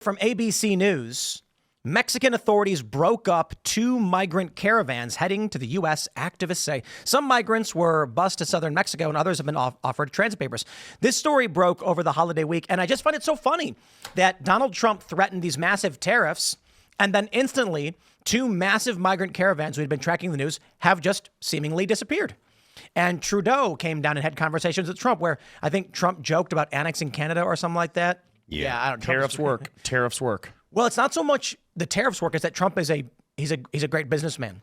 From ABC News, Mexican authorities broke up 2 migrant caravans heading to the U.S., activists say. Some migrants were bused to southern Mexico and others have been offered transit papers. This story broke over the holiday week, and I just find it so funny that Donald Trump threatened these massive tariffs, and then instantly 2 massive migrant caravans who had been tracking the news have just seemingly disappeared. And Trudeau came down and had conversations with Trump where I think Trump joked about annexing Canada or something like that. Yeah, I don't. Tariffs work. Tariffs work. Well, it's not so much the tariffs work; it's that Trump is he's a great businessman.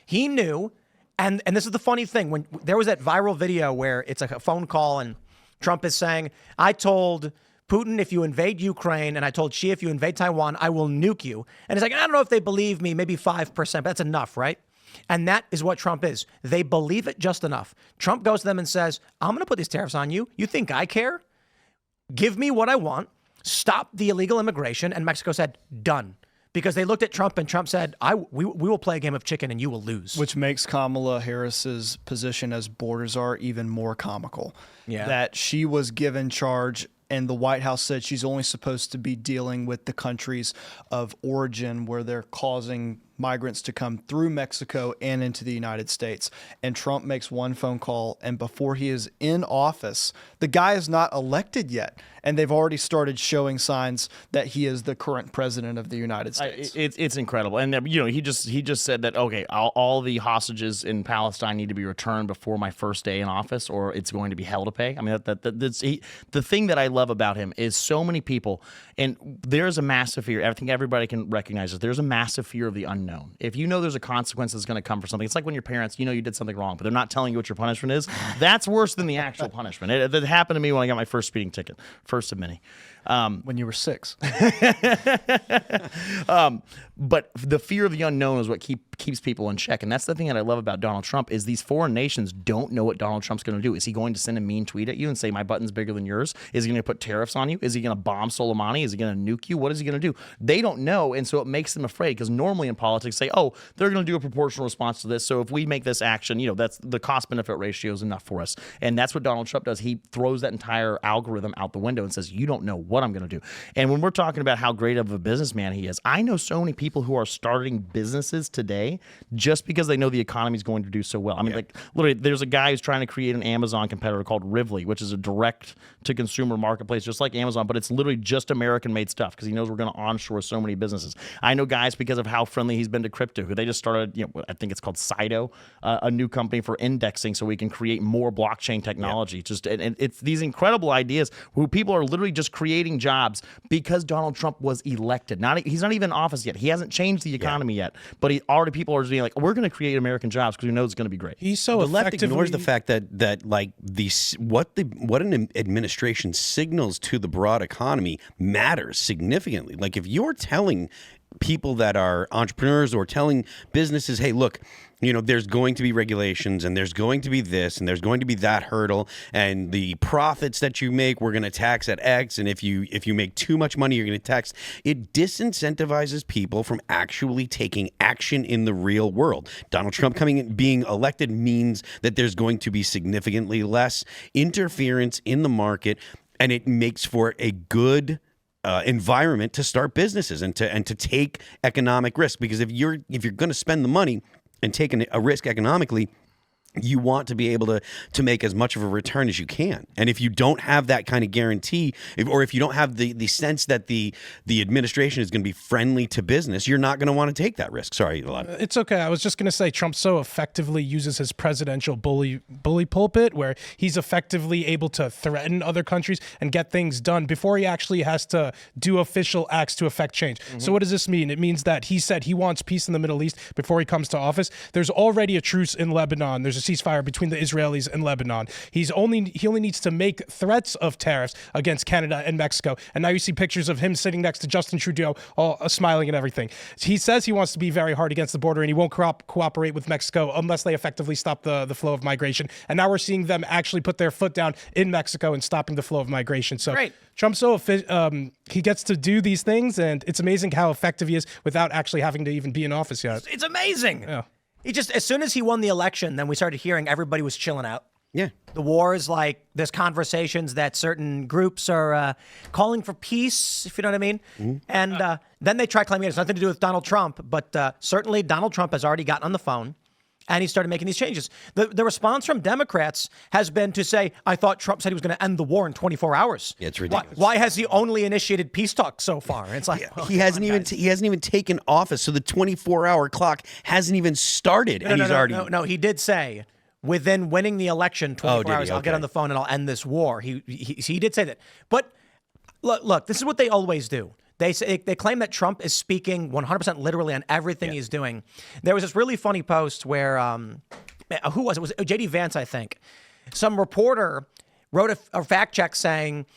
He knew, and this is the funny thing. When there was that viral video where it's like a phone call, and Trump is saying, "I told Putin if you invade Ukraine, and I told Xi if you invade Taiwan, I will nuke you." And it's like, I don't know if they believe me, maybe 5%, but that's enough, right? And that is what Trump is. They believe it just enough. Trump goes to them and says, "I'm going to put these tariffs on you. You think I care? Give me what I want. Stop the illegal immigration." And Mexico said, done. Because they looked at Trump and Trump said, we will play a game of chicken and you will lose. Which makes Kamala Harris's position as border czar even more comical. Yeah. That she was given charge and the White House said she's only supposed to be dealing with the countries of origin where they're causing migrants to come through Mexico and into the United States. And Trump makes one phone call, and before he is in office, the guy is not elected yet. And they've already started showing signs that he is the current president of the United States. It's incredible. And he just said that, okay, all the hostages in Palestine need to be returned before my first day in office, or it's going to be hell to pay. I mean, that's the thing that I love about him is so many people, and there's a massive fear. I think everybody can recognize this. There's a massive fear of the unknown. If you know there's a consequence that's going to come for something, it's like when your parents, you did something wrong, but they're not telling you what your punishment is. That's worse than the actual punishment. It happened to me when I got my first speeding ticket, first of many. When you were 6. But the fear of the unknown is what keeps people in check. And that's the thing that I love about Donald Trump is these foreign nations don't know what Donald Trump's going to do. Is he going to send a mean tweet at you and say, my button's bigger than yours? Is he going to put tariffs on you? Is he going to bomb Soleimani? Is he going to nuke you? What is he going to do? They don't know. And so it makes them afraid because normally in politics say, oh, they're going to do a proportional response to this. So if we make this action, that's the cost benefit ratio is enough for us. And that's what Donald Trump does. He throws that entire algorithm out the window and says, you don't know what I'm going to do. And when we're talking about how great of a businessman he is, I know so many people who are starting businesses today just because they know the economy is going to do so well. I mean, like literally, there's a guy who's trying to create an Amazon competitor called Rivly, which is a direct-to-consumer marketplace, just like Amazon, but it's literally just American-made stuff because he knows we're going to onshore so many businesses. I know guys because of how friendly he's been to crypto, who they just started, I think it's called Sido, a new company for indexing so we can create more blockchain technology. And it's these incredible ideas who people are literally just creating jobs because Donald Trump was elected. He's not even in office yet. He hasn't changed the economy yet, but people are just being like, we're going to create American jobs because we know it's going to be great. He's so the left ignores the fact that like what an administration signals to the broad economy matters significantly. Like if you're telling people that are entrepreneurs or telling businesses, hey, look, there's going to be regulations and there's going to be this and there's going to be that hurdle and the profits that you make, we're going to tax at X. And if you make too much money, you're going to tax. It disincentivizes people from actually taking action in the real world. Donald Trump being elected means that there's going to be significantly less interference in the market, and it makes for a good environment to start businesses and to take economic risk. Because if you're going to spend the money and take a risk economically, you want to be able to make as much of a return as you can. And if you don't have that kind of guarantee, or if you don't have the sense that the administration is going to be friendly to business, you're not going to want to take that risk. Sorry, Elaad. It's okay. I was just going to say Trump so effectively uses his presidential bully pulpit where he's effectively able to threaten other countries and get things done before he actually has to do official acts to affect change. Mm-hmm. So what does this mean? It means that he said he wants peace in the Middle East before he comes to office. There's already a truce in Lebanon. There's a ceasefire between the Israelis and Lebanon. He only needs to make threats of tariffs against Canada and Mexico. And now you see pictures of him sitting next to Justin Trudeau, all smiling and everything. He says he wants to be very hard against the border and he won't cooperate with Mexico unless they effectively stop the flow of migration. And now we're seeing them actually put their foot down in Mexico and stopping the flow of migration. So great. Trump's he gets to do these things, and it's amazing how effective he is without actually having to even be in office yet. It's amazing. Yeah. As soon as he won the election, then we started hearing everybody was chilling out. Yeah. The war is like there's conversations that certain groups are calling for peace, if you know what I mean. And then they try claiming it has nothing to do with Donald Trump. But certainly Donald Trump has already gotten on the phone and he started making these changes. The response from Democrats has been to say, I thought Trump said he was going to end the war in 24 hours. Yeah, it's ridiculous. Why has he only initiated peace talks so far? It's like He hasn't even taken office, so the 24-hour clock hasn't even started, and he's already. No, he did say within winning the election 24 hours, I'll get Okay. on the phone and I'll end this war. He did say that. But look, this is what they always do. They claim that Trump is speaking 100% literally on everything he's doing. There was this really funny post where who was it? It was JD Vance, I think. Some reporter wrote a fact check saying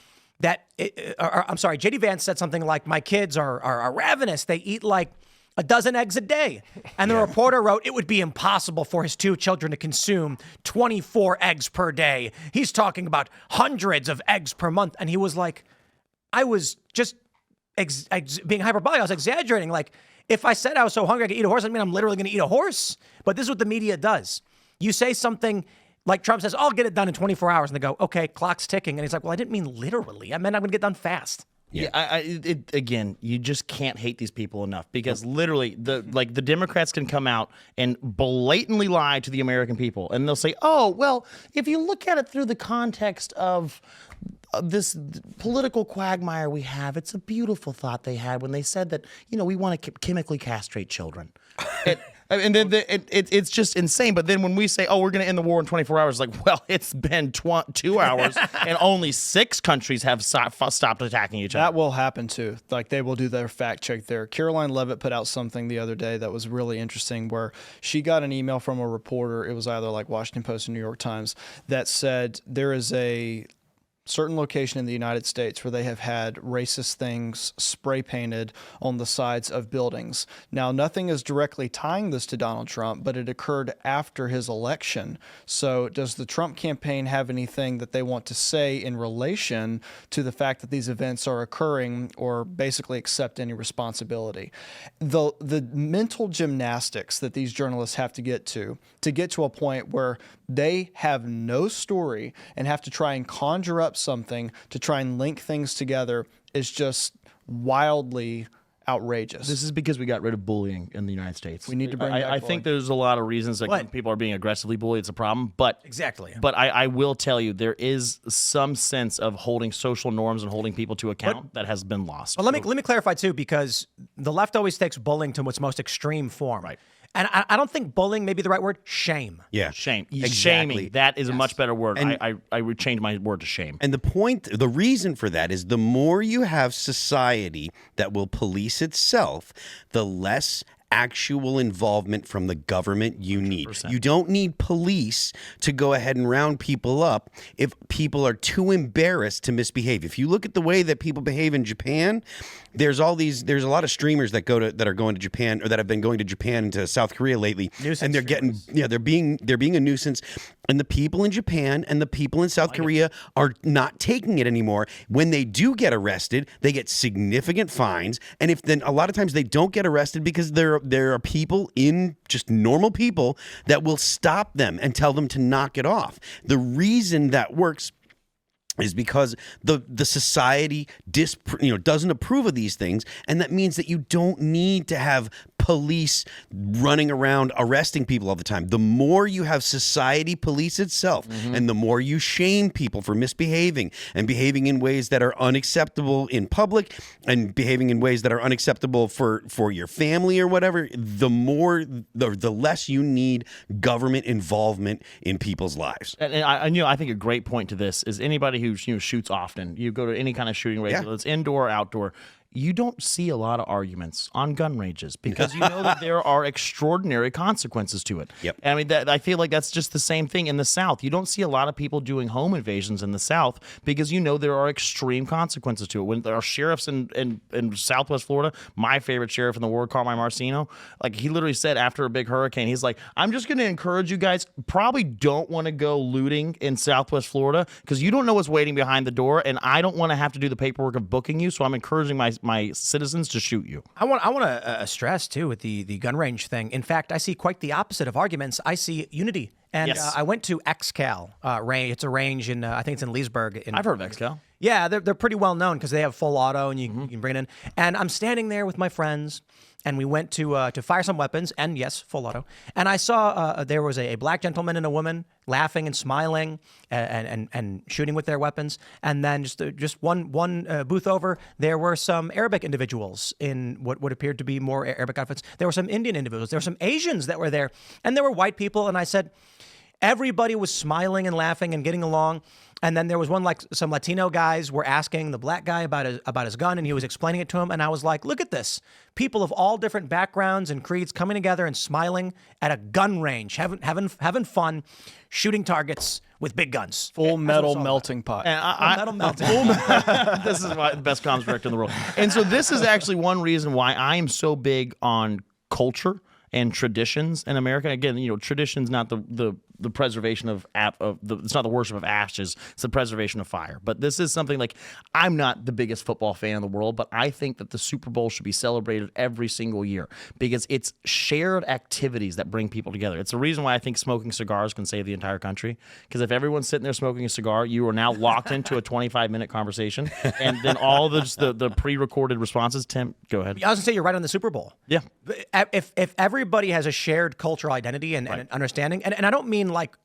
that JD Vance said something like, "My kids are ravenous. They eat like a dozen eggs a day." And the reporter wrote, it would be impossible for his 2 children to consume 24 eggs per day. He's talking about hundreds of eggs per month. And he was like, I was just being hyperbolic. I was exaggerating. Like, if I said I was so hungry I could eat a horse, I mean, I'm literally going to eat a horse. But this is what the media does. You say something like Trump says, I'll get it done in 24 hours. And they go, okay, clock's ticking. And he's like, well, I didn't mean literally. I meant I'm going to get done fast. Yeah, again, you just can't hate these people enough because literally, the Democrats can come out and blatantly lie to the American people, and they'll say, "Oh, well, if you look at it through the context of this political quagmire we have, it's a beautiful thought they had when they said that we want to chemically castrate children." And then it's just insane. But then when we say, oh, we're going to end the war in 24 hours, like, well, it's been 2 hours and only 6 countries have stopped attacking each other. That will happen too. Like, they will do their fact check there. Caroline Levitt put out something the other day that was really interesting where she got an email from a reporter. It was either like Washington Post or New York Times that said there is a certain location in the United States where they have had racist things spray painted on the sides of buildings. Now, nothing is directly tying this to Donald Trump, but it occurred after his election. So does the Trump campaign have anything that they want to say in relation to the fact that these events are occurring, or basically accept any responsibility? The mental gymnastics that these journalists have to get to a point where they have no story and have to try and conjure up something to try and link things together is just wildly outrageous. This is because we got rid of bullying in the United States. We need to bring back I think there's a lot of reasons that when people are being aggressively bullied, it's a problem. But Exactly. But I will tell you, there is some sense of holding social norms and holding people to account that has been lost. But let me clarify too, because the left always takes bullying to its most extreme form. Right. And I don't think bullying may be the right word. Shame. Yeah. Shame. Exactly. Shaming. That is a much better word. I would change my word to shame. And the reason for that is the more you have society that will police itself, the less actual involvement from the government you need. 100%. You don't need police to go ahead and round people up if people are too embarrassed to misbehave. If you look at the way that people behave in Japan, there's a lot of streamers that are going to Japan, or that have been going to Japan and to South Korea lately, and they're being a nuisance. And the people in Japan and the people in South Korea are not taking it anymore. When they do get arrested, they get significant fines. And then a lot of times they don't get arrested because there are people just normal people that will stop them and tell them to knock it off. The reason that works is because the society doesn't approve of these things, and that means that you don't need to have police running around arresting people all the time. The more you have society police itself, and the more you shame people for misbehaving and behaving in ways that are unacceptable in public and behaving in ways that are unacceptable for your family or whatever, the less you need government involvement in people's lives. And I think a great point to this is anybody who shoots often. You go to any kind of shooting range, whether it's indoor or outdoor. You don't see a lot of arguments on gun ranges because you know that there are extraordinary consequences to it. Yep. And I mean, I feel like that's just the same thing in the South. You don't see a lot of people doing home invasions in the South because there are extreme consequences to it. When there are sheriffs in Southwest Florida, my favorite sheriff in the world, Carmine Marcino, like he literally said after a big hurricane, he's like, I'm just going to encourage you guys, probably don't want to go looting in Southwest Florida because you don't know what's waiting behind the door, and I don't want to have to do the paperwork of booking you, so I'm encouraging my my citizens to shoot you. I want to stress too with the gun range thing. In fact, I see quite the opposite of arguments. I see unity. And Yes. I went to XCal range. It's a range in I think it's in Leesburg. I've heard of XCal. Yeah, they're pretty well known because they have full auto and you can bring it in. And I'm standing there with my friends, and we went to fire some weapons, and yes, full auto. And I saw there was a black gentleman and a woman laughing and smiling and shooting with their weapons. And then just one booth over, there were some Arabic individuals in what appeared to be more Arabic outfits. There were some Indian individuals. There were some Asians that were there, and there were white people. And I said, everybody was smiling and laughing and getting along. And then there was one, like some Latino guys were asking the black guy about his gun, and he was explaining it to him. And I was like, look at this. People of all different backgrounds and creeds coming together and smiling at a gun range, having fun, shooting targets with big guns. Full metal melting pot. And Metal melting. This is the best comms director in the world. And so this is actually one reason why I am so big on culture and traditions in America. Again, tradition's not the preservation of it's not the worship of ashes, it's the preservation of fire. But this is something like, I'm not the biggest football fan in the world, but I think that the Super Bowl should be celebrated every single year because it's shared activities that bring people together. It's the reason why I think smoking cigars can save the entire country, because if everyone's sitting there smoking a cigar, you are now locked into a 25-minute conversation, and then all the pre-recorded responses. Tim, go ahead. I was gonna say you're right on the Super Bowl. Yeah. If everybody has a shared cultural identity and understanding, and I don't mean like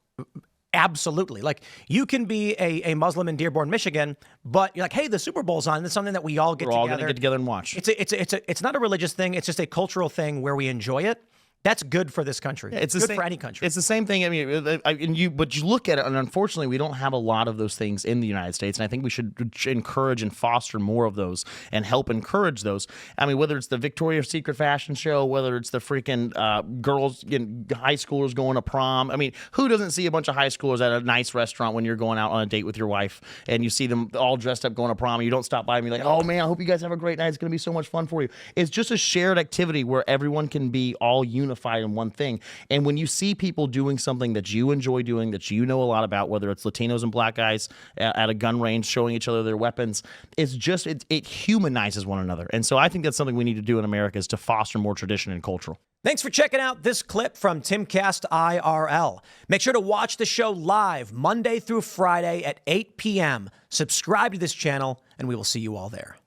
absolutely, like you can be a Muslim in Dearborn, Michigan, but you're like, hey, the Super Bowl's on. It's something that we all get We're together. all going to get together and watch. It's not a religious thing. It's just a cultural thing where we enjoy it. That's good for this country. It's good for any country. It's the same thing. I mean, but you look at it, and unfortunately, we don't have a lot of those things in the United States. And I think we should encourage and foster more of those and help encourage those. I mean, whether it's the Victoria's Secret fashion show, whether it's the freaking girls, high schoolers going to prom. I mean, who doesn't see a bunch of high schoolers at a nice restaurant when you're going out on a date with your wife, and you see them all dressed up going to prom, and you don't stop by and be like, oh man, I hope you guys have a great night. It's going to be so much fun for you. It's just a shared activity where everyone can be all unified in one thing. And when you see people doing something that you enjoy doing, that you know a lot about, whether it's Latinos and black guys at a gun range showing each other their weapons, it's just it humanizes one another. And so I think that's something we need to do in America, is to foster more tradition and cultural. Thanks for checking out this clip from Timcast IRL. Make sure to watch the show live Monday through Friday at 8 p.m. Subscribe to this channel, and we will see you all there.